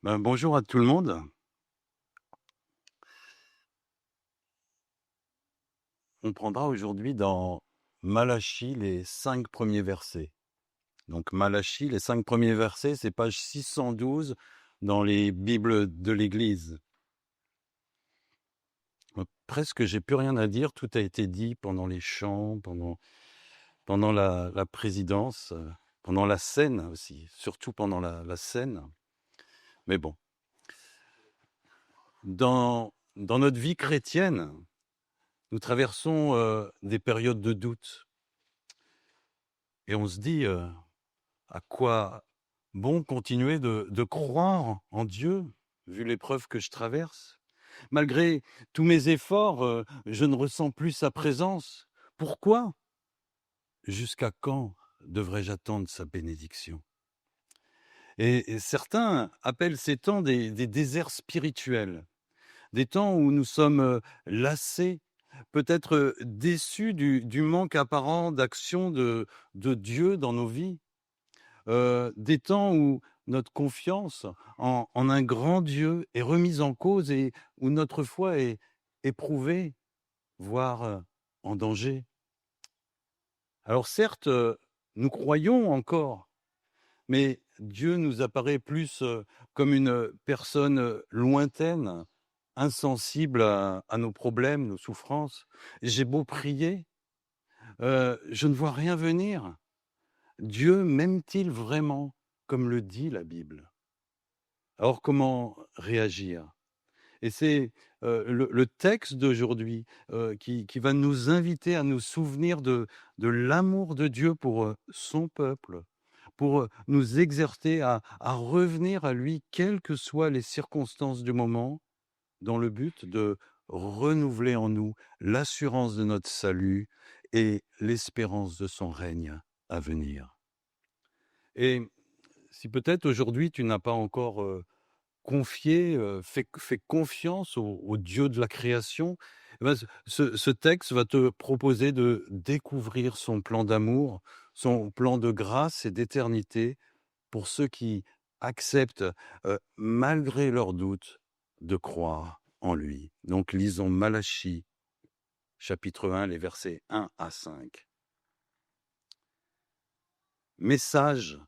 Bonjour à tout le monde. On prendra aujourd'hui dans Malachie les 5 premiers versets. Donc Malachie, les 5 premiers versets, c'est page 612 dans les Bibles de l'Église. Presque j'ai plus rien à dire, tout a été dit pendant les chants, pendant la présidence, pendant la scène aussi, surtout pendant la scène. Mais bon, dans notre vie chrétienne, nous traversons des périodes de doute. Et on se dit, à quoi bon continuer de croire en Dieu, vu l'épreuve que je traverse? Malgré tous mes efforts, je ne ressens plus sa présence. Pourquoi? Jusqu'à quand devrais-je attendre sa bénédiction? Et certains appellent ces temps des déserts spirituels, des temps où nous sommes lassés, peut-être déçus du manque apparent d'action de Dieu dans nos vies. Des temps où notre confiance en un grand Dieu est remise en cause et où notre foi est éprouvée, voire en danger. Alors certes, nous croyons encore, mais Dieu nous apparaît plus comme une personne lointaine, insensible à nos problèmes, nos souffrances. J'ai beau prier, je ne vois rien venir. Dieu m'aime-t-il vraiment comme le dit la Bible? Alors comment réagir? Et c'est le texte d'aujourd'hui qui va nous inviter à nous souvenir de l'amour de Dieu pour son peuple, pour nous exercer à revenir à lui, quelles que soient les circonstances du moment, dans le but de renouveler en nous l'assurance de notre salut et l'espérance de son règne à venir. Et si peut-être aujourd'hui tu n'as pas encore confié, fait confiance au Dieu de la création, eh ben, ce texte va te proposer de découvrir son plan d'amour, son plan de grâce et d'éternité pour ceux qui acceptent, malgré leurs doutes, de croire en lui. Donc lisons Malachie, chapitre 1, les versets 1 à 5. Message,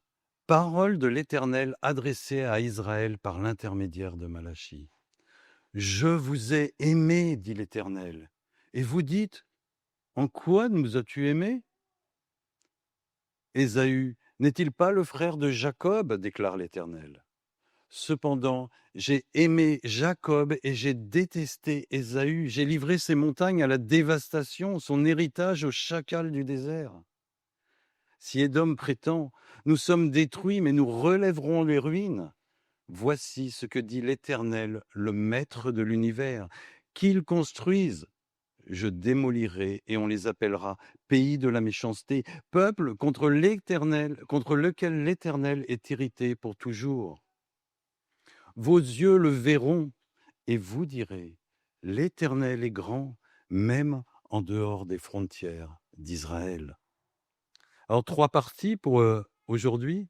parole de l'Éternel adressée à Israël par l'intermédiaire de Malachie. Je vous ai aimé, dit l'Éternel. Et vous dites, en quoi nous as-tu aimés? Ésaü n'est-il pas le frère de Jacob, déclare l'Éternel. Cependant, j'ai aimé Jacob et j'ai détesté Ésaü. J'ai livré ses montagnes à la dévastation, son héritage au chacal du désert. Si Édom prétend, nous sommes détruits, mais nous relèverons les ruines. Voici ce que dit l'Éternel, le Maître de l'univers. Qu'ils construisent, je démolirai et on les appellera pays de la méchanceté, peuple contre l'Éternel, contre lequel l'Éternel est irrité pour toujours. Vos yeux le verront et vous direz, l'Éternel est grand, même en dehors des frontières d'Israël. Alors, 3 parties pour aujourd'hui.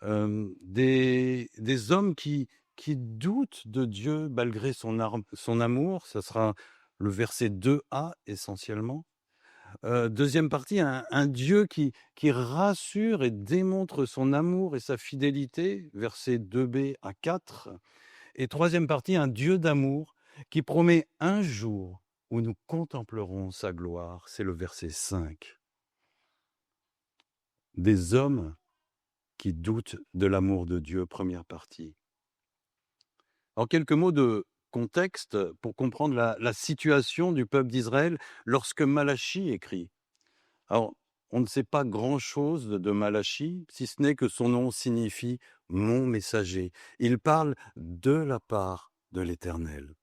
Des hommes qui doutent de Dieu malgré son amour, ça sera le verset 2a essentiellement. Deuxième partie, un Dieu qui rassure et démontre son amour et sa fidélité, versets 2b à 4. Et troisième partie, un Dieu d'amour qui promet un jour où nous contemplerons sa gloire, c'est le verset 5. Des hommes qui doutent de l'amour de Dieu, première partie. En quelques mots de contexte pour comprendre la situation du peuple d'Israël lorsque Malachie écrit. Alors, on ne sait pas grand-chose de Malachie, si ce n'est que son nom signifie « mon messager ». Il parle de la part de l'Éternel.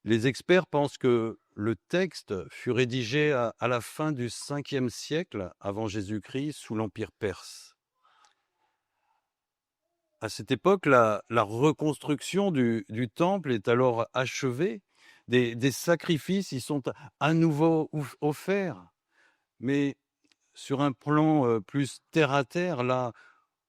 Les experts pensent que le texte fut rédigé à la fin du 5e siècle avant Jésus-Christ sous l'Empire perse. À cette époque, la reconstruction du temple est alors achevée. Des sacrifices y sont à nouveau offerts. Mais sur un plan plus terre à terre, là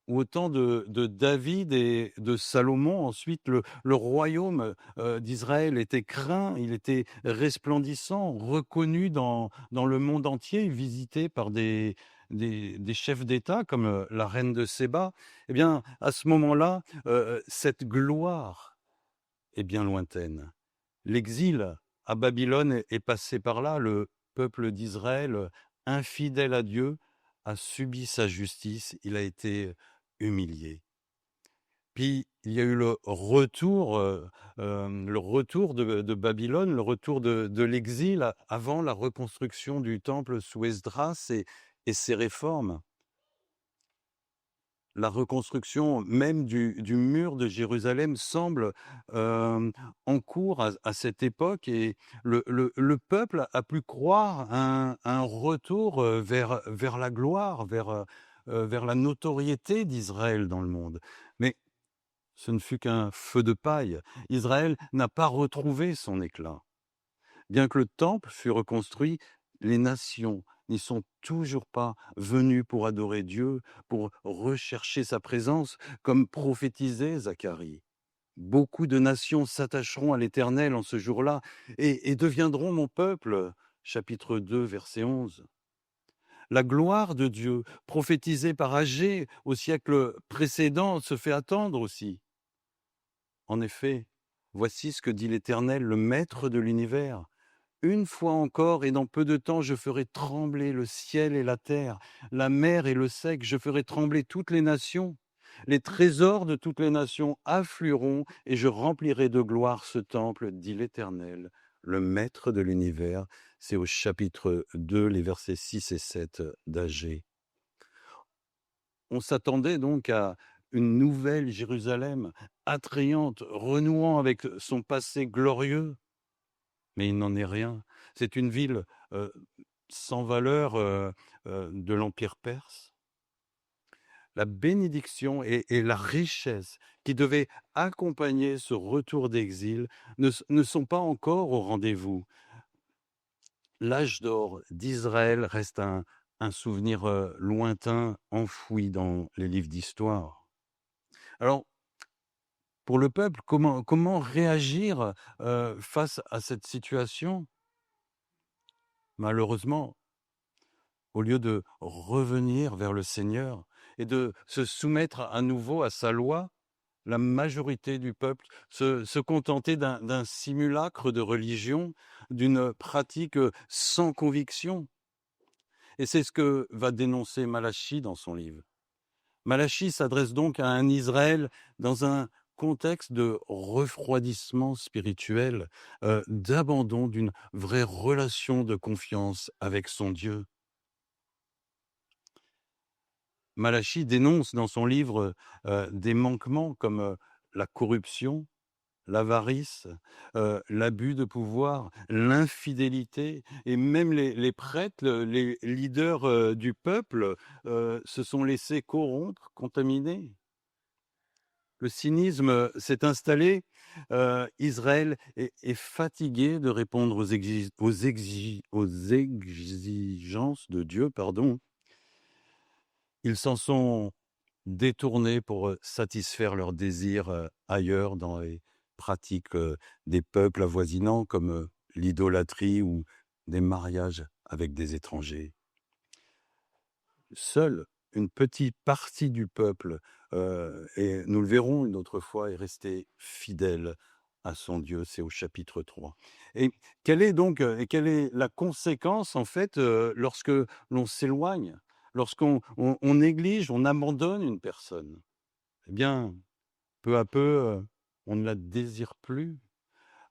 ou au temps de David et de Salomon. Ensuite, le royaume d'Israël était craint, il était resplendissant, reconnu dans le monde entier, visité par des chefs d'État comme la reine de Séba. Eh bien, à ce moment-là, cette gloire est bien lointaine. L'exil à Babylone est passé par là. Le peuple d'Israël, infidèle à Dieu, a subi sa justice. Il a été humilié. Puis il y a eu le retour de Babylone, le retour de l'exil avant la reconstruction du temple sous Esdras et ses réformes. La reconstruction même du mur de Jérusalem semble en cours à cette époque et le peuple a pu croire un retour vers la gloire, vers la notoriété d'Israël dans le monde. Mais ce ne fut qu'un feu de paille. Israël n'a pas retrouvé son éclat. Bien que le temple fût reconstruit, les nations n'y sont toujours pas venues pour adorer Dieu, pour rechercher sa présence, comme prophétisait Zacharie. Beaucoup de nations s'attacheront à l'Éternel en ce jour-là et deviendront mon peuple. Chapitre 2, verset 11. La gloire de Dieu, prophétisée par Agée au siècle précédent, se fait attendre aussi. En effet, voici ce que dit l'Éternel, le Maître de l'univers. Une fois encore, et dans peu de temps, je ferai trembler le ciel et la terre, la mer et le sec, je ferai trembler toutes les nations. Les trésors de toutes les nations afflueront, et je remplirai de gloire ce temple, dit l'Éternel, le Maître de l'univers. C'est au chapitre 2, les versets 6 et 7 d'Agée. On s'attendait donc à une nouvelle Jérusalem, attrayante, renouant avec son passé glorieux. Mais il n'en est rien. C'est une ville sans valeur de l'Empire perse. La bénédiction et la richesse qui devaient accompagner ce retour d'exil ne sont pas encore au rendez-vous. L'âge d'or d'Israël reste un souvenir lointain, enfoui dans les livres d'histoire. Alors, pour le peuple, comment réagir face à cette situation? Malheureusement, au lieu de revenir vers le Seigneur et de se soumettre à nouveau à sa loi, la majorité du peuple se contentait d'un simulacre de religion, d'une pratique sans conviction. Et c'est ce que va dénoncer Malachie dans son livre. Malachie s'adresse donc à un Israël dans un contexte de refroidissement spirituel, d'abandon d'une vraie relation de confiance avec son Dieu. Malachie dénonce dans son livre des manquements comme la corruption, l'avarice, l'abus de pouvoir, l'infidélité et même les prêtres, les leaders du peuple se sont laissés corrompre, contaminer. Le cynisme s'est installé. Israël est fatigué de répondre aux exigences de Dieu, pardon. Ils s'en sont détournés pour satisfaire leurs désirs ailleurs dans les pratiques des peuples avoisinants comme l'idolâtrie ou des mariages avec des étrangers. Seule une petite partie du peuple, et nous le verrons une autre fois, est restée fidèle à son Dieu. C'est au chapitre 3. Et quelle est la conséquence en fait lorsque l'on s'éloigne, lorsqu'on on néglige, on abandonne une personne? Eh bien, peu à peu, on ne la désire plus,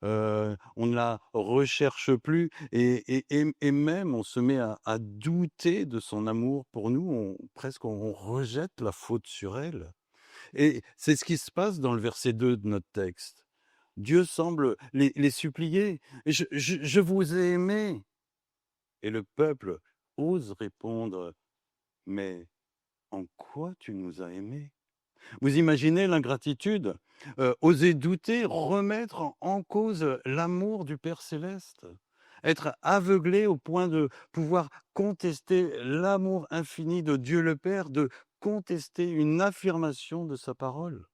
on ne la recherche plus et même on se met à douter de son amour pour nous, presque on rejette la faute sur elle. Et c'est ce qui se passe dans le verset 2 de notre texte. Dieu semble les supplier: Je vous ai aimés. Et le peuple ose répondre: Mais en quoi tu nous as aimés? Vous imaginez l'ingratitude? Oser douter, remettre en cause l'amour du Père céleste? Être aveuglé au point de pouvoir contester l'amour infini de Dieu le Père, de contester une affirmation de sa parole.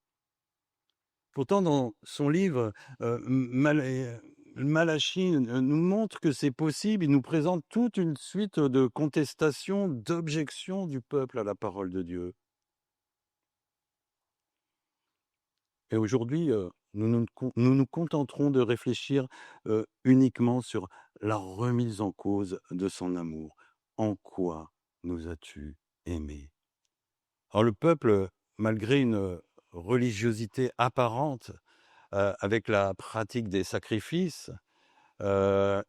Pourtant, dans son livre, Malachie nous montre que c'est possible. Il nous présente toute une suite de contestations, d'objections du peuple à la parole de Dieu. Et aujourd'hui, nous nous contenterons de réfléchir uniquement sur la remise en cause de son amour. En quoi nous as-tu aimés? Alors le peuple, malgré une religiosité apparente, avec la pratique des sacrifices,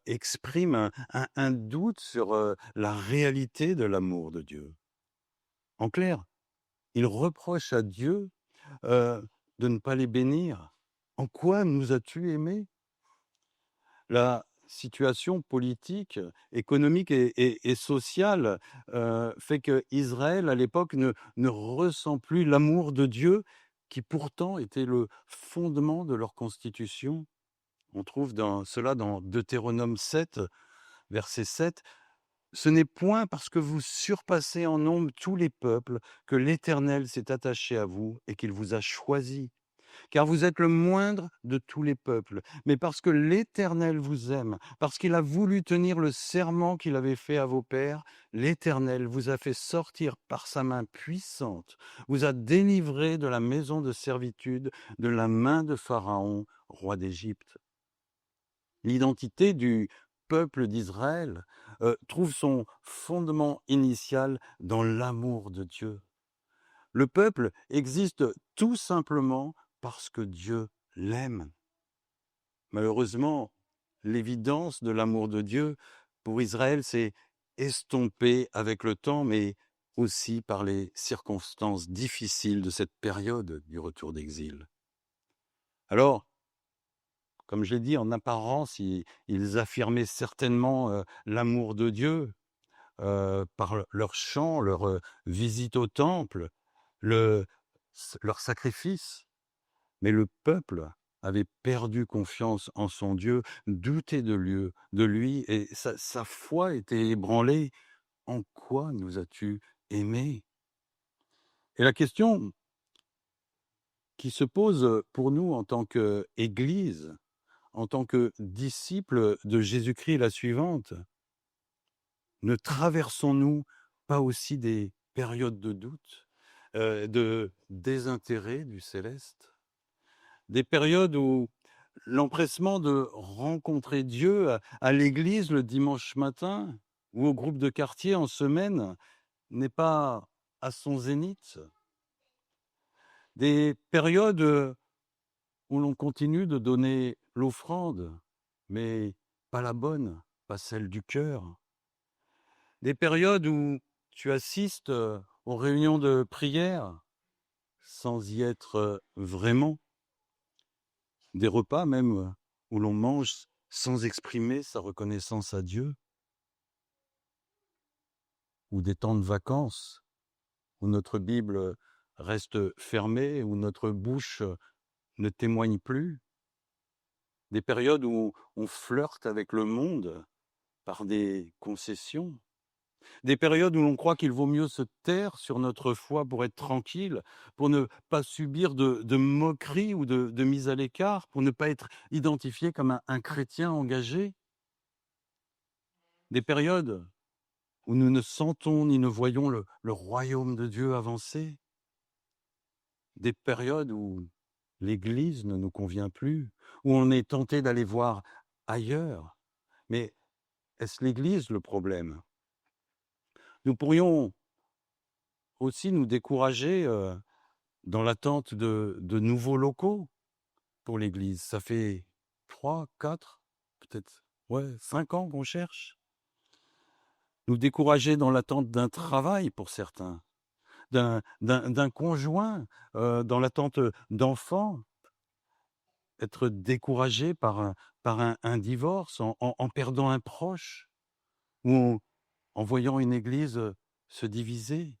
exprime un doute sur la réalité de l'amour de Dieu. En clair, il reproche à Dieu de ne pas les bénir. En quoi nous as-tu aimés? La situation politique, économique et sociale fait que Israël, à l'époque, ne ressent plus l'amour de Dieu qui pourtant était le fondement de leur constitution. On trouve cela dans Deutéronome 7, verset 7. Ce n'est point parce que vous surpassez en nombre tous les peuples que l'Éternel s'est attaché à vous et qu'il vous a choisi, car vous êtes le moindre de tous les peuples, mais parce que l'Éternel vous aime, parce qu'il a voulu tenir le serment qu'il avait fait à vos pères, l'Éternel vous a fait sortir par sa main puissante, vous a délivré de la maison de servitude, de la main de Pharaon, roi d'Égypte. L'identité du peuple d'Israël trouve son fondement initial dans l'amour de Dieu. Le peuple existe tout simplement parce que Dieu l'aime. Malheureusement, l'évidence de l'amour de Dieu pour Israël s'est estompée avec le temps, mais aussi par les circonstances difficiles de cette période du retour d'exil. Alors, comme je l'ai dit, en apparence, ils affirmaient certainement l'amour de Dieu par leur chant, leur visite au temple, leur sacrifice. Mais le peuple avait perdu confiance en son Dieu, doutait de lui, et sa foi était ébranlée. En quoi nous as-tu aimés? Et la question qui se pose pour nous en tant qu'Église, en tant que disciples de Jésus-Christ est la suivante. Ne traversons-nous pas aussi des périodes de doute, de désintérêt du céleste? Des périodes où l'empressement de rencontrer Dieu à l'église le dimanche matin ou au groupe de quartier en semaine n'est pas à son zénith. Des périodes où l'on continue de donner l'offrande, mais pas la bonne, pas celle du cœur. Des périodes où tu assistes aux réunions de prière sans y être vraiment. Des repas même où l'on mange sans exprimer sa reconnaissance à Dieu. Ou des temps de vacances où notre Bible reste fermée, où notre bouche ne témoigne plus. Des périodes où on flirte avec le monde par des concessions. Des périodes où l'on croit qu'il vaut mieux se taire sur notre foi pour être tranquille, pour ne pas subir de moqueries ou de mise à l'écart, pour ne pas être identifié comme un chrétien engagé. Des périodes où nous ne sentons ni ne voyons le royaume de Dieu avancer. Des périodes où l'Église ne nous convient plus, où on est tenté d'aller voir ailleurs. Mais est-ce l'Église le problème? Nous pourrions aussi nous décourager dans l'attente de nouveaux locaux pour l'Église. Ça fait 3, 4, peut-être 5 ans qu'on cherche. Nous décourager dans l'attente d'un travail pour certains, d'un conjoint, dans l'attente d'enfants, être découragé par un divorce, en perdant un proche, ou en voyant une Église se diviser.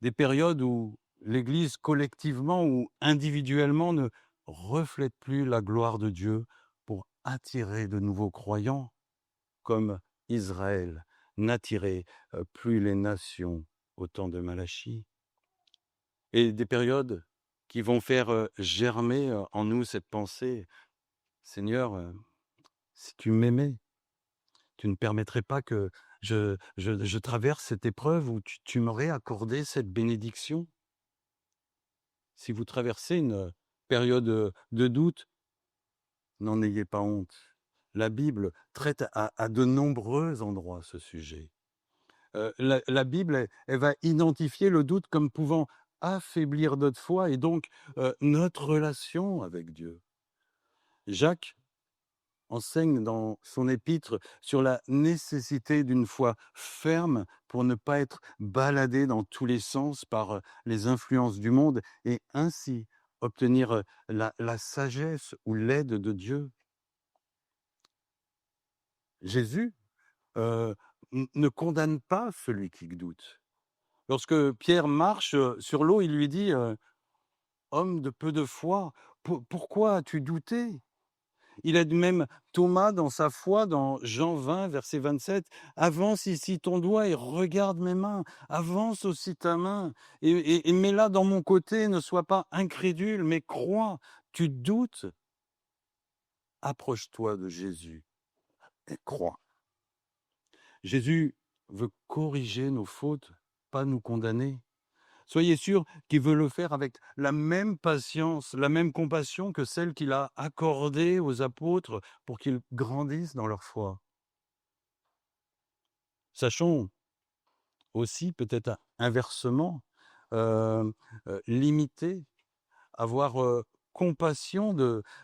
Des périodes où l'Église, collectivement ou individuellement, ne reflète plus la gloire de Dieu pour attirer de nouveaux croyants, comme Israël n'attirait plus les nations au temps de Malachie, et des périodes qui vont faire germer en nous cette pensée: Seigneur, si tu m'aimais, tu ne permettrais pas que je traverse cette épreuve où tu m'aurais accordé cette bénédiction. Si vous traversez une période de doute, n'en ayez pas honte. La Bible traite à de nombreux endroits ce sujet. La Bible, elle va identifier le doute comme pouvant affaiblir notre foi et donc notre relation avec Dieu. Jacques enseigne dans son épître sur la nécessité d'une foi ferme pour ne pas être baladé dans tous les sens par les influences du monde et ainsi obtenir la sagesse ou l'aide de Dieu. Jésus ne condamne pas celui qui doute. Lorsque Pierre marche sur l'eau, il lui dit homme de peu de foi, pourquoi as-tu douté? Il aide même Thomas dans sa foi, dans Jean 20, verset 27. Avance ici ton doigt et regarde mes mains. Avance aussi ta main et mets-la dans mon côté. Ne sois pas incrédule, mais crois. Tu doutes? Approche-toi de Jésus et crois. Jésus veut corriger nos fautes, pas nous condamner. Soyez sûr qu'il veut le faire avec la même patience, la même compassion que celle qu'il a accordée aux apôtres pour qu'ils grandissent dans leur foi. Sachons aussi, peut-être inversement, limiter, avoir compassion,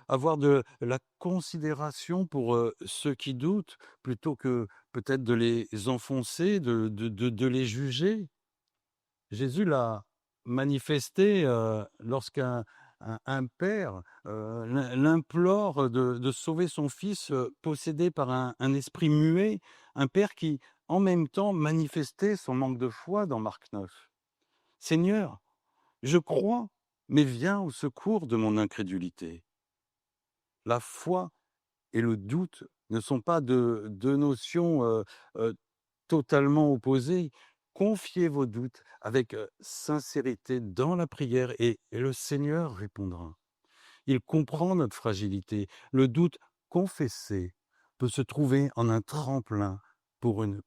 avoir de la considération pour ceux qui doutent, plutôt que peut-être de les enfoncer, de les juger. Jésus l'a manifesté lorsqu'un un père l'implore de sauver son fils possédé par un esprit muet, un père qui, en même temps, manifestait son manque de foi dans Marc 9. Seigneur, je crois, mais viens au secours de mon incrédulité. La foi et le doute ne sont pas deux notions totalement opposées. Confiez vos doutes avec sincérité dans la prière et le Seigneur répondra. Il comprend notre fragilité. Le doute confessé peut se trouver en un tremplin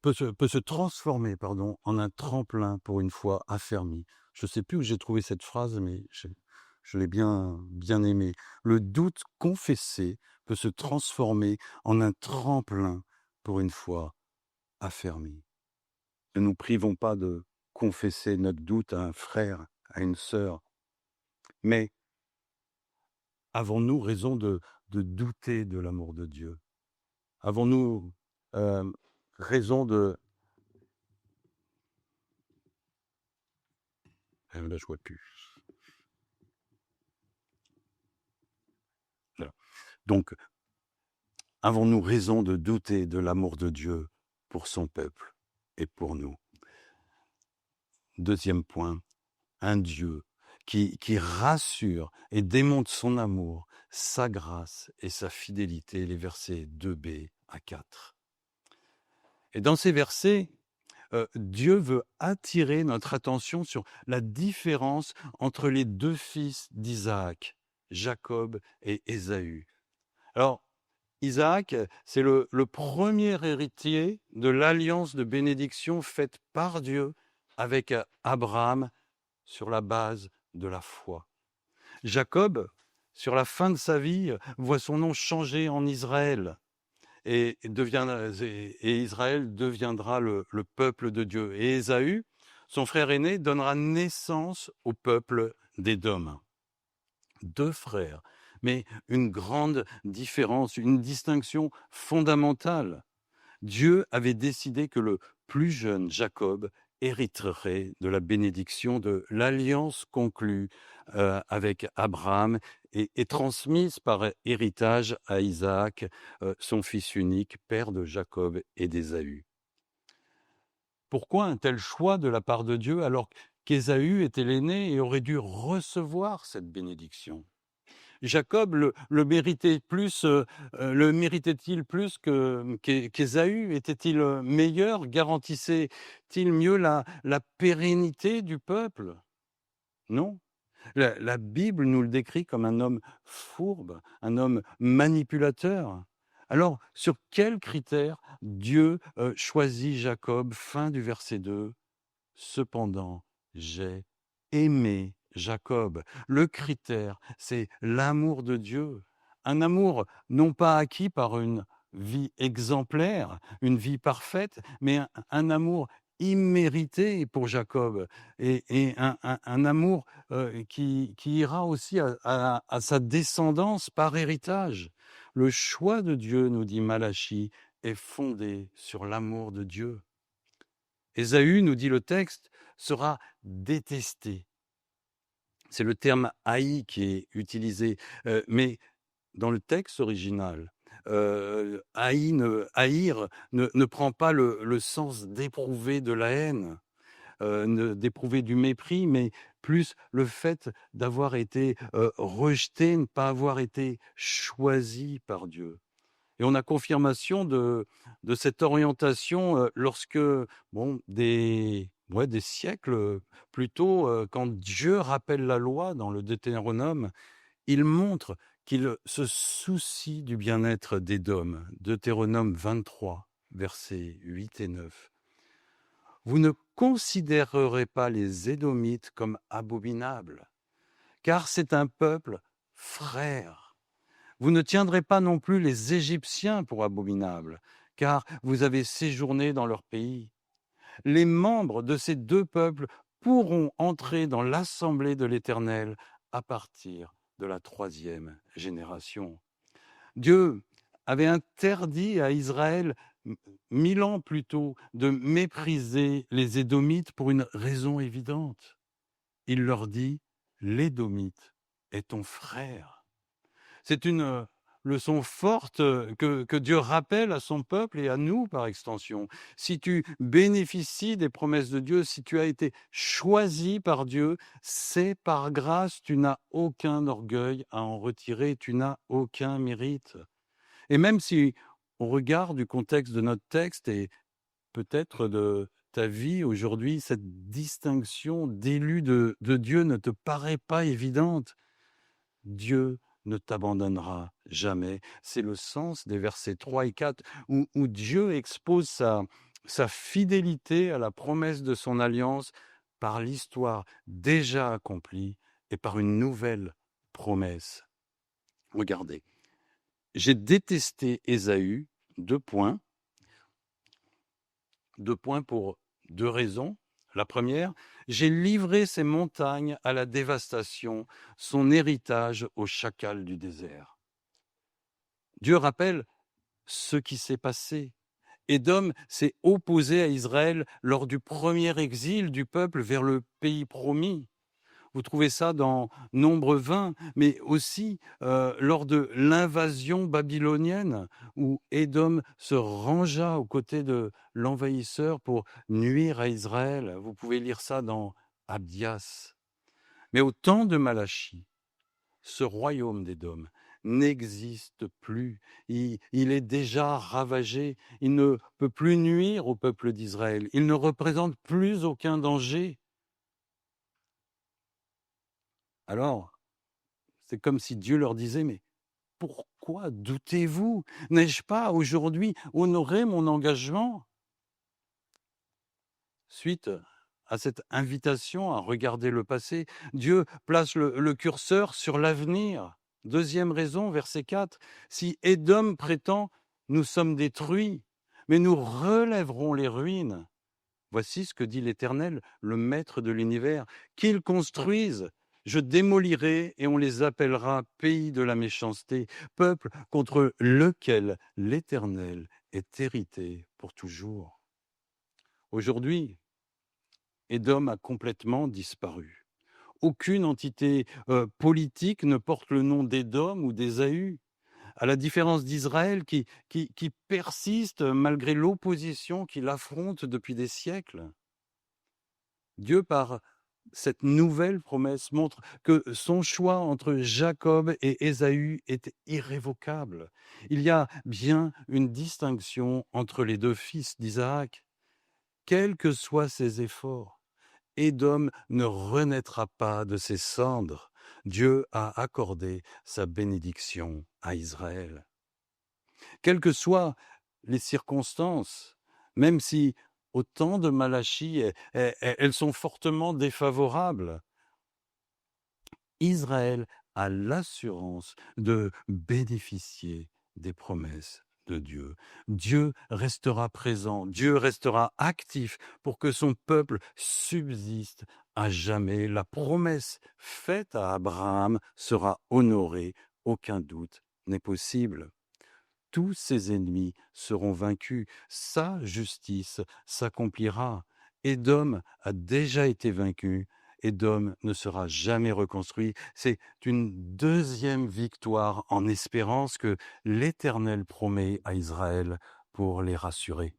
peut se transformer en un tremplin pour une foi affermie. Je ne sais plus où j'ai trouvé cette phrase, mais je l'ai bien aimée. Le doute confessé peut se transformer en un tremplin pour une foi affermie. Ne nous privons pas de confesser notre doute à un frère, à une sœur, mais avons-nous raison de douter de l'amour de Dieu? Avons-nous raison de... Là, je vois plus. Voilà. Donc, avons-nous raison de douter de l'amour de Dieu pour son peuple et pour nous? Deuxième point, un Dieu qui rassure et démontre son amour, sa grâce et sa fidélité, les versets 2b à 4. Et dans ces versets, Dieu veut attirer notre attention sur la différence entre les deux fils d'Isaac, Jacob et Ésaü. Alors, Isaac, c'est le premier héritier de l'alliance de bénédiction faite par Dieu avec Abraham sur la base de la foi. Jacob, sur la fin de sa vie, voit son nom changé en Israël et Israël deviendra le peuple de Dieu. Et Ésaü, son frère aîné, donnera naissance au peuple d'Édom. Deux frères, mais une grande différence, une distinction fondamentale. Dieu avait décidé que le plus jeune Jacob hériterait de la bénédiction de l'alliance conclue avec Abraham et transmise par héritage à Isaac, son fils unique, père de Jacob et d'Ésaü. Pourquoi un tel choix de la part de Dieu alors qu'Ésaü était l'aîné et aurait dû recevoir cette bénédiction? Jacob le méritait-il plus qu'Ésaü? Était-il meilleur? Garantissait-il mieux la pérennité du peuple? Non. La Bible nous le décrit comme un homme fourbe, un homme manipulateur. Alors, sur quels critères Dieu choisit Jacob? Fin du verset 2. Cependant, j'ai aimé Jacob. Le critère, c'est l'amour de Dieu. Un amour non pas acquis par une vie exemplaire, une vie parfaite, mais un amour immérité pour Jacob et un amour qui ira aussi à sa descendance par héritage. Le choix de Dieu, nous dit Malachie, est fondé sur l'amour de Dieu. Ésaü, nous dit le texte, sera détesté. C'est le terme haï qui est utilisé, mais dans le texte original, haïr ne prend pas le sens d'éprouver de la haine, d'éprouver du mépris, mais plus le fait d'avoir été rejeté, ne pas avoir été choisi par Dieu. Et on a confirmation de cette orientation lorsque, des siècles plus tôt, quand Dieu rappelle la loi dans le Deutéronome, il montre qu'il se soucie du bien-être d'Édom. Deutéronome 23, versets 8 et 9. Vous ne considérerez pas les Édomites comme abominables, car c'est un peuple frère. Vous ne tiendrez pas non plus les Égyptiens pour abominables, car vous avez séjourné dans leur pays. Les membres de ces deux peuples pourront entrer dans l'assemblée de l'Éternel à partir de la 3e génération. Dieu avait interdit à Israël, 1000 ans plus tôt, de mépriser les Édomites pour une raison évidente. Il leur dit, l'Édomite est ton frère. C'est une leçon forte que Dieu rappelle à son peuple et à nous par extension. Si tu bénéficies des promesses de Dieu, si tu as été choisi par Dieu, c'est par grâce, tu n'as aucun orgueil à en retirer, tu n'as aucun mérite. Et même si on regarde du contexte de notre texte et peut-être de ta vie aujourd'hui, cette distinction d'élu de Dieu ne te paraît pas évidente, Dieu ne t'abandonnera jamais. C'est le sens des versets 3 et 4 où Dieu expose sa fidélité à la promesse de son alliance par l'histoire déjà accomplie et par une nouvelle promesse. Regardez, j'ai détesté Ésaü, 2 points pour 2 raisons. La première, j'ai livré ses montagnes à la dévastation, son héritage au chacal du désert. Dieu rappelle ce qui s'est passé. Édom s'est opposé à Israël lors du premier exil du peuple vers le pays promis. Vous trouvez ça dans Nombre 20, mais aussi lors de l'invasion babylonienne, où Édom se rangea aux côtés de l'envahisseur pour nuire à Israël. Vous pouvez lire ça dans Abdias. Mais au temps de Malachie, ce royaume d'Édom n'existe plus. Il est déjà ravagé. Il ne peut plus nuire au peuple d'Israël. Il ne représente plus aucun danger. Alors, c'est comme si Dieu leur disait, mais pourquoi doutez-vous? N'ai-je pas aujourd'hui honoré mon engagement? Suite à cette invitation à regarder le passé, Dieu place le curseur sur l'avenir. Deuxième raison, verset 4, si Édom prétend, nous sommes détruits, mais nous relèverons les ruines. Voici ce que dit l'Éternel, le Maître de l'univers, qu'ils construisent. Je démolirai et on les appellera pays de la méchanceté, peuple contre lequel l'Éternel est hérité pour toujours. Aujourd'hui, Édom a complètement disparu. Aucune entité politique ne porte le nom d'Édom ou d'Ésaü, à la différence d'Israël qui persiste malgré l'opposition qui l'affronte depuis des siècles. Dieu, par cette nouvelle promesse montre que son choix entre Jacob et Ésaü est irrévocable. Il y a bien une distinction entre les deux fils d'Isaac. Quels que soient ses efforts, Édom ne renaîtra pas de ses cendres. Dieu a accordé sa bénédiction à Israël. Quelles que soient les circonstances, même si au temps de Malachie, elles sont fortement défavorables, Israël a l'assurance de bénéficier des promesses de Dieu. Dieu restera présent, Dieu restera actif pour que son peuple subsiste à jamais. La promesse faite à Abraham sera honorée, aucun doute n'est possible. Tous ses ennemis seront vaincus, sa justice s'accomplira. Édom a déjà été vaincu, Édom ne sera jamais reconstruit. C'est une deuxième victoire en espérance que l'Éternel promet à Israël pour les rassurer.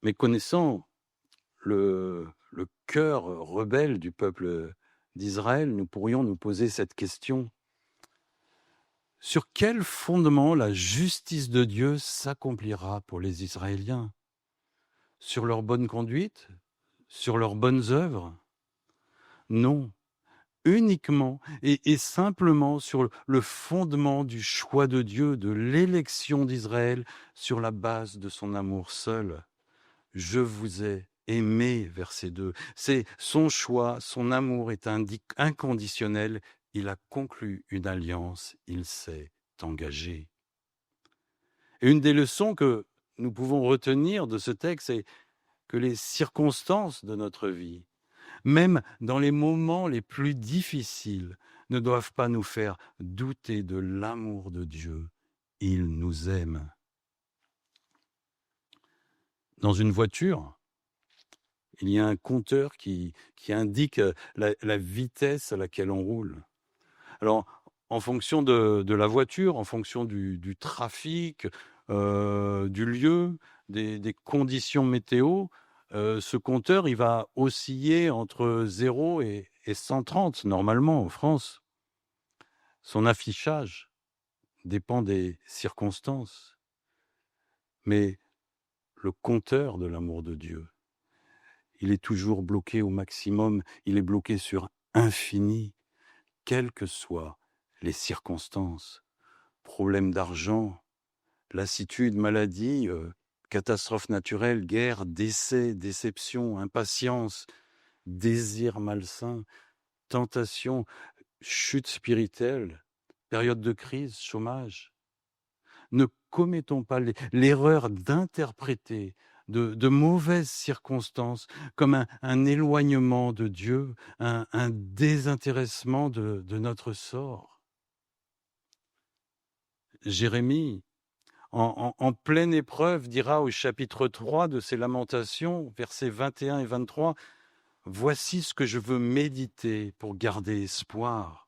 Mais connaissant le cœur rebelle du peuple d'Israël, nous pourrions nous poser cette question. Sur quel fondement la justice de Dieu s'accomplira pour les Israéliens? Sur leur bonne conduite? Sur leurs bonnes œuvres? Non, uniquement et simplement sur le fondement du choix de Dieu, de l'élection d'Israël, sur la base de son amour seul. Je vous ai aimé, verset 2. C'est son choix, son amour est inconditionnel. Il a conclu une alliance, il s'est engagé. Et une des leçons que nous pouvons retenir de ce texte, c'est que les circonstances de notre vie, même dans les moments les plus difficiles, ne doivent pas nous faire douter de l'amour de Dieu. Il nous aime. Dans une voiture, il y a un compteur qui indique la vitesse à laquelle on roule. Alors, en fonction de la voiture, en fonction du trafic, du lieu, des conditions météo, ce compteur, il va osciller entre 0 et 130 normalement en France. Son affichage dépend des circonstances. Mais le compteur de l'amour de Dieu, il est toujours bloqué au maximum, il est bloqué sur infini, quelles que soient les circonstances. Problème d'argent, lassitude, maladie, catastrophe naturelle, guerre, décès, déception, impatience, désir malsain, tentation, chute spirituelle, période de crise, chômage. Ne commettons pas l'erreur d'interpréter de mauvaises circonstances comme un éloignement de Dieu, un désintéressement de notre sort. Jérémie, en pleine épreuve, dira au chapitre 3 de ses Lamentations, versets 21 et 23, « Voici ce que je veux méditer pour garder espoir.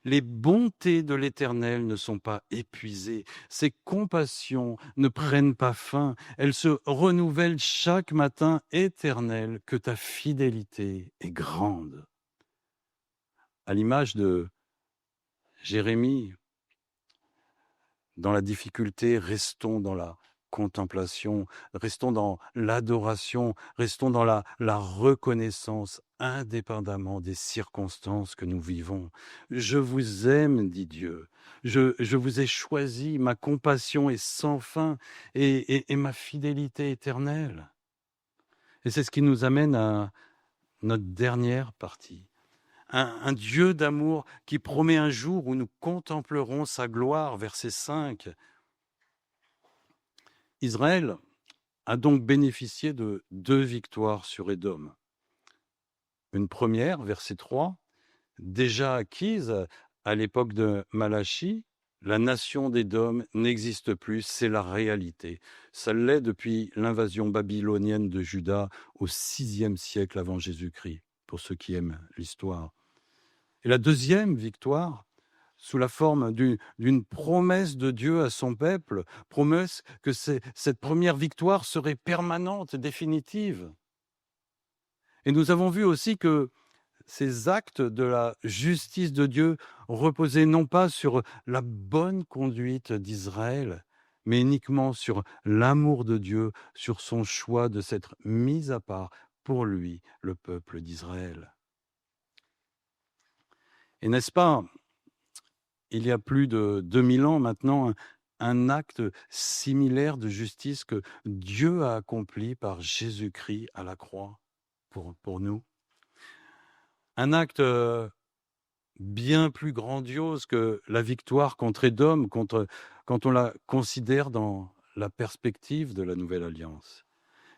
Les bontés de l'Éternel ne sont pas épuisées, ses compassions ne prennent pas fin, elles se renouvellent chaque matin. Éternel, que ta fidélité est grande. » À l'image de Jérémie, dans la difficulté, restons dans la contemplation, restons dans l'adoration, restons dans la reconnaissance, indépendamment des circonstances que nous vivons. Je vous aime, dit Dieu. Je vous ai choisi, ma compassion est sans fin et ma fidélité éternelle. Et c'est ce qui nous amène à notre dernière partie. Un Dieu d'amour qui promet un jour où nous contemplerons sa gloire, verset 5. Israël a donc bénéficié de 2 victoires sur Édom. Une première, verset 3, déjà acquise à l'époque de Malachie, la nation d'Édom n'existe plus, c'est la réalité. Ça l'est depuis l'invasion babylonienne de Juda au VIe siècle avant Jésus-Christ, pour ceux qui aiment l'histoire. Et la deuxième victoire sous la forme d'une promesse de Dieu à son peuple, promesse que cette première victoire serait permanente, définitive. Et nous avons vu aussi que ces actes de la justice de Dieu reposaient non pas sur la bonne conduite d'Israël, mais uniquement sur l'amour de Dieu, sur son choix de s'être mis à part pour lui, le peuple d'Israël. Et n'est-ce pas, il y a plus de 2000 ans maintenant, un acte similaire de justice que Dieu a accompli par Jésus-Christ à la croix pour nous. Un acte bien plus grandiose que la victoire contre Édom, quand on la considère dans la perspective de la Nouvelle Alliance.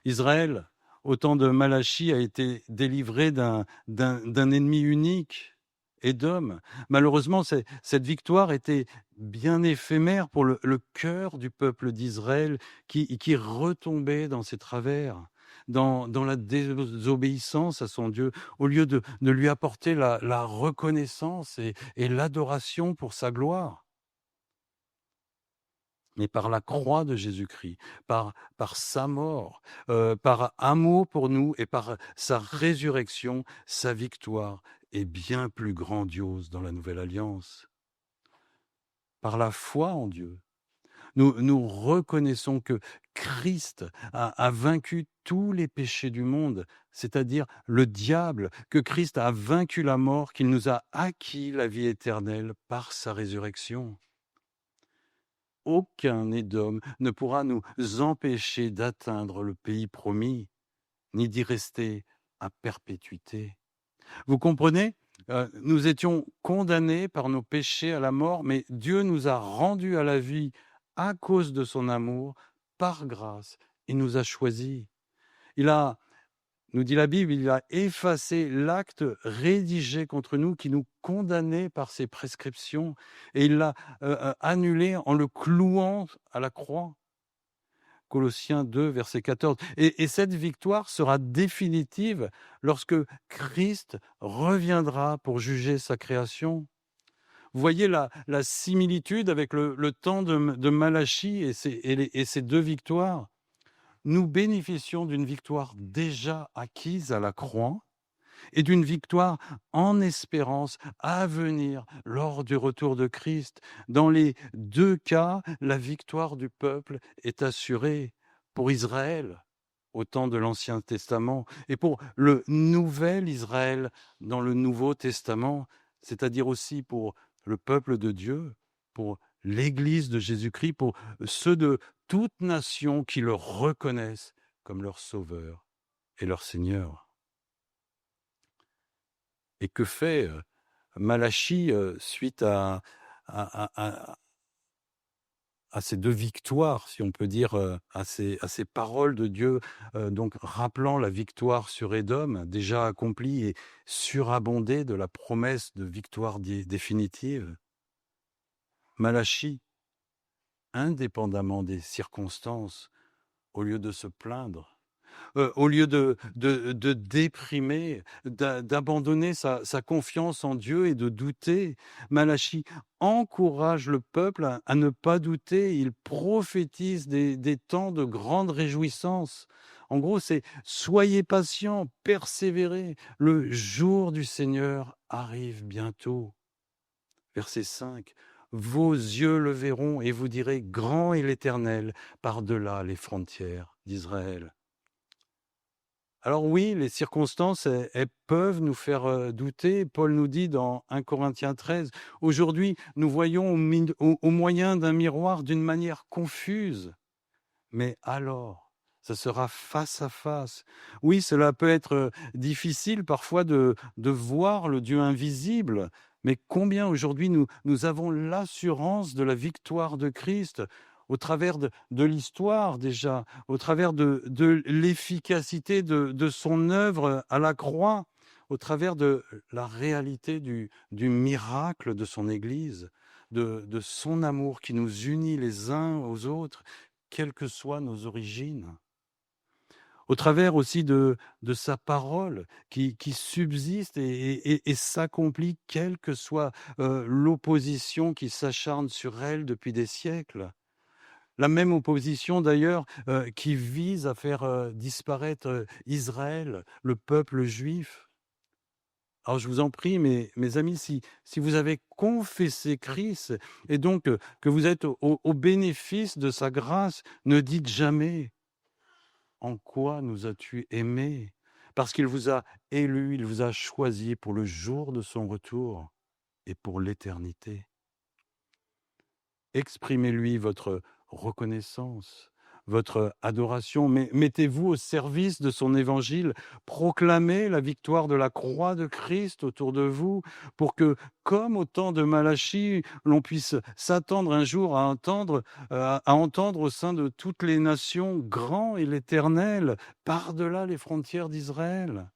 Israël, au temps de Malachie, a été délivré d'un ennemi unique, Édom. Malheureusement, cette victoire était bien éphémère pour le cœur du peuple d'Israël qui retombait dans ses travers, dans la désobéissance à son Dieu, au lieu de lui apporter la reconnaissance et l'adoration pour sa gloire. Mais par la croix de Jésus-Christ, par sa mort, par amour pour nous et par sa résurrection, sa victoire est bien plus grandiose dans la Nouvelle Alliance. Par la foi en Dieu, nous reconnaissons que Christ a vaincu tous les péchés du monde, c'est-à-dire le diable, que Christ a vaincu la mort, qu'il nous a acquis la vie éternelle par sa résurrection. Aucun Édom ne pourra nous empêcher d'atteindre le pays promis, ni d'y rester à perpétuité. Vous comprenez? Nous étions condamnés par nos péchés à la mort, mais Dieu nous a rendus à la vie à cause de son amour, par grâce. Il nous a choisis. Il a, nous dit la Bible, il a effacé l'acte rédigé contre nous qui nous condamnait par ses prescriptions et il l'a annulé en le clouant à la croix. Colossiens 2, verset 14. Et cette victoire sera définitive lorsque Christ reviendra pour juger sa création. Vous voyez la similitude avec le temps de Malachie et ces deux victoires. Nous bénéficions d'une victoire déjà acquise à la croix et d'une victoire en espérance à venir lors du retour de Christ. Dans les deux cas, la victoire du peuple est assurée pour Israël au temps de l'Ancien Testament et pour le nouvel Israël dans le Nouveau Testament, c'est-à-dire aussi pour le peuple de Dieu, pour l'Église de Jésus-Christ, pour ceux de toute nation qui le reconnaissent comme leur Sauveur et leur Seigneur. Et que fait Malachie suite à ces deux victoires, si on peut dire, à ces paroles de Dieu, donc rappelant la victoire sur Édom, déjà accomplie et surabondée de la promesse de victoire définitive. Malachie, indépendamment des circonstances, au lieu de se plaindre, au lieu de déprimer, d'abandonner sa confiance en Dieu et de douter, Malachie encourage le peuple à ne pas douter. Il prophétise des temps de grande réjouissance. En gros, c'est « Soyez patients, persévérez, le jour du Seigneur arrive bientôt ». Verset 5. Vos yeux le verront et vous direz, grand est l'Éternel par-delà les frontières d'Israël. Alors oui, les circonstances, elles peuvent nous faire douter. Paul nous dit dans 1 Corinthiens 13, aujourd'hui, nous voyons au moyen d'un miroir d'une manière confuse. Mais alors, ça sera face à face. Oui, cela peut être difficile parfois de voir le Dieu invisible, mais combien aujourd'hui nous avons l'assurance de la victoire de Christ au travers de l'histoire déjà, au travers de l'efficacité de son œuvre à la croix, au travers de la réalité du miracle de son Église, de son amour qui nous unit les uns aux autres, quelles que soient nos origines. au travers aussi de sa parole qui subsiste et s'accomplit quelle que soit l'opposition qui s'acharne sur elle depuis des siècles. La même opposition d'ailleurs qui vise à faire disparaître Israël, le peuple juif. Alors je vous en prie, mes amis, si vous avez confessé Christ et donc que vous êtes au bénéfice de sa grâce, ne dites jamais en quoi nous as-tu aimés? Parce qu'il vous a élu, il vous a choisi pour le jour de son retour et pour l'éternité. Exprimez-lui votre reconnaissance, votre adoration, mais mettez-vous au service de son évangile, proclamez la victoire de la croix de Christ autour de vous, pour que, comme au temps de Malachie, l'on puisse s'attendre un jour à entendre au sein de toutes les nations grand et l'Éternel, par-delà les frontières d'Israël.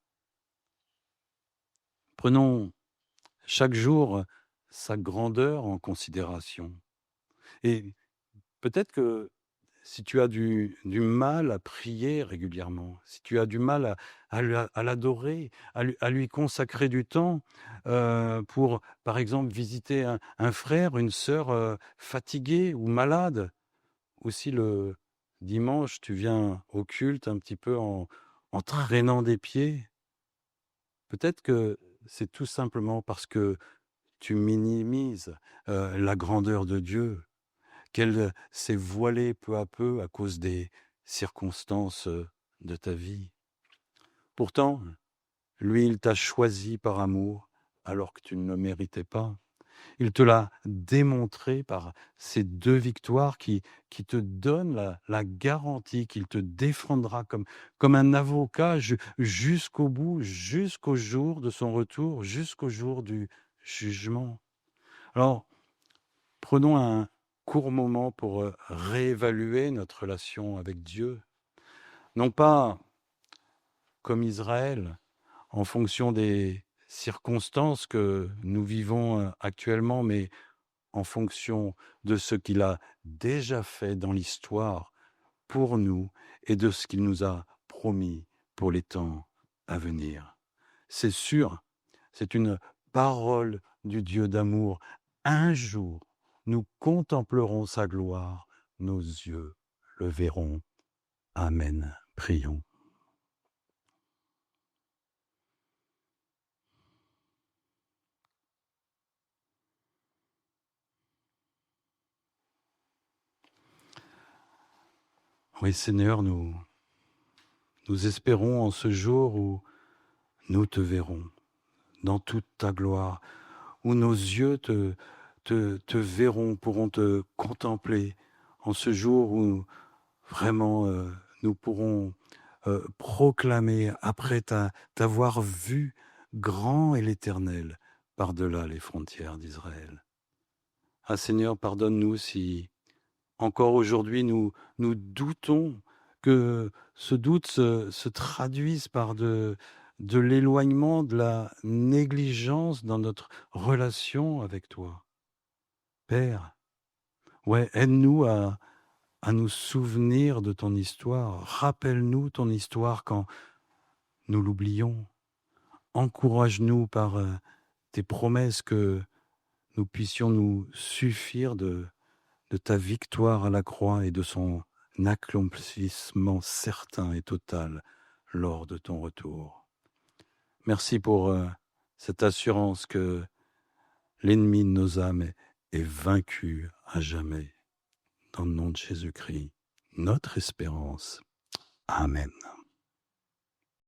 Prenons chaque jour sa grandeur en considération. Et peut-être que si tu as du mal à prier régulièrement, si tu as du mal à l'adorer, à lui consacrer du temps pour, par exemple, visiter un frère, une sœur fatigué ou malade, ou si le dimanche tu viens au culte un petit peu en traînant des pieds, peut-être que c'est tout simplement parce que tu minimises la grandeur de Dieu, qu'elle s'est voilée peu à peu à cause des circonstances de ta vie. Pourtant, lui, il t'a choisi par amour alors que tu ne le méritais pas. Il te l'a démontré par ces 2 victoires qui te donnent la garantie qu'il te défendra comme un avocat jusqu'au bout, jusqu'au jour de son retour, jusqu'au jour du jugement. Alors, prenons un court moment pour réévaluer notre relation avec Dieu. Non pas comme Israël, en fonction des circonstances que nous vivons actuellement, mais en fonction de ce qu'il a déjà fait dans l'histoire pour nous et de ce qu'il nous a promis pour les temps à venir. C'est sûr, c'est une parole du Dieu d'amour. Un jour, nous contemplerons sa gloire, nos yeux le verront. Amen. Prions. Oui, Seigneur, nous espérons en ce jour où nous te verrons dans toute ta gloire, où nos yeux te verront, pourront te contempler en ce jour où vraiment nous pourrons proclamer après t'avoir vu grand et l'Éternel par-delà les frontières d'Israël. Ah Seigneur, pardonne-nous si encore aujourd'hui nous doutons, que ce doute se traduise par de l'éloignement, de la négligence dans notre relation avec toi. Père, ouais, aide-nous à nous souvenir de ton histoire. Rappelle-nous ton histoire quand nous l'oublions. Encourage-nous par tes promesses que nous puissions nous suffire de ta victoire à la croix et de son accomplissement certain et total lors de ton retour. Merci pour cette assurance que l'ennemi de nos âmes est vaincu à jamais. Dans le nom de Jésus-Christ, notre espérance. Amen.